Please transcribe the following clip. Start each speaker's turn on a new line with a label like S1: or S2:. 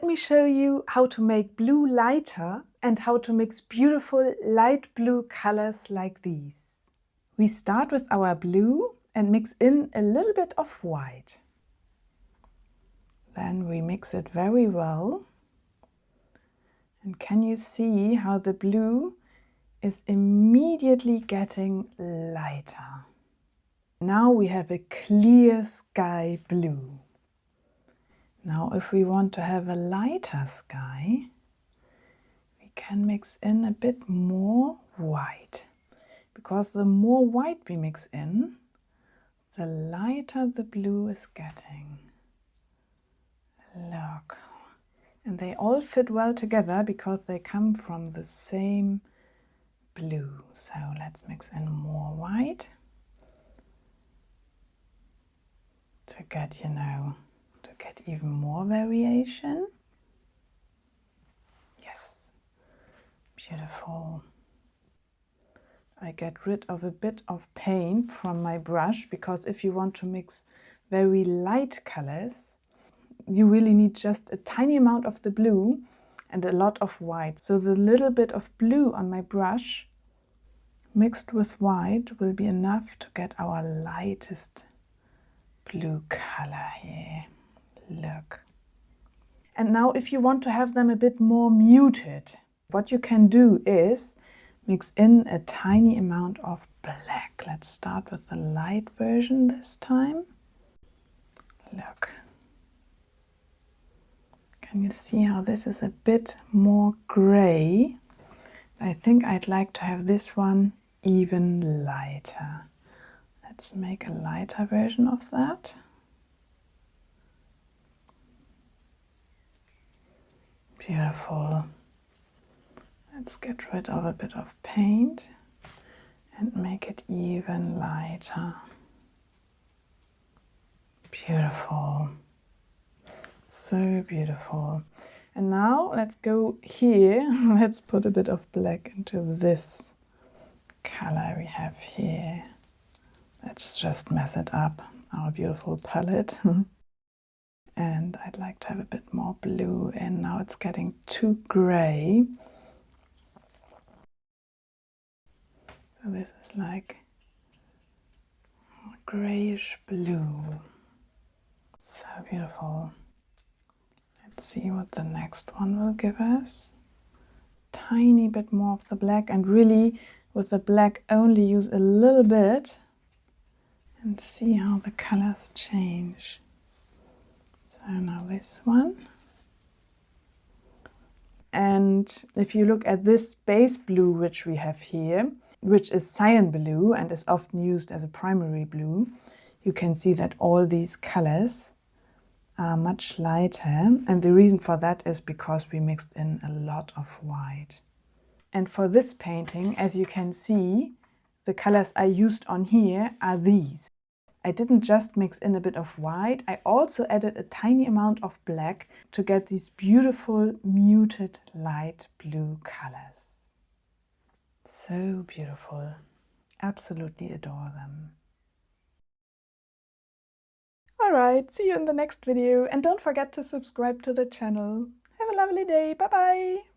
S1: me show you how to make blue lighter and how to mix beautiful light blue colors like these. We start with our blue and mix in a little bit of white. Then we mix it very well. And can you see how the blue is immediately getting lighter? Now we have a clear sky blue. Now if we want to have a lighter sky, we can mix in a bit more white. Because the more white we mix in, the lighter the blue is getting. Look. And they all fit well together because they come from the same blue. So let's mix in more white to get, to get even more variation. Yes, beautiful. I get rid of a bit of paint from my brush because if you want to mix very light colors, you really need just a tiny amount of the blue and a lot of white. So the little bit of blue on my brush mixed with white will be enough to get our lightest blue color here. Look. And now if you want to have them a bit more muted, what you can do is mix in a tiny amount of black. Let's start with the light version this time. Look. Can you see how this is a bit more gray? I think I'd like to have this one even lighter. Let's make a lighter version of that. Beautiful. Let's get rid of a bit of paint and make it even lighter. Beautiful. So beautiful. And now let's go here. Let's put a bit of black into this color we have here. Let's just mess it up, our beautiful palette. And I'd like to have a bit more blue in. Now it's getting too gray. So this is like grayish blue. So beautiful. Let's see what the next one will give us. Tiny bit more of the black, and really with the black only use a little bit and see how the colors change. So now this one. And if you look at this base blue which we have here, which is cyan blue and is often used as a primary blue, you can see that all these colors are much lighter, and the reason for that is because we mixed in a lot of white. And for this painting, as you can see, the colors I used on here are these. I didn't just mix in a bit of white, I also added a tiny amount of black to get these beautiful muted light blue colors. So beautiful. Absolutely adore them. Alright, see you in the next video, and don't forget to subscribe to the channel. Have a lovely day, bye bye!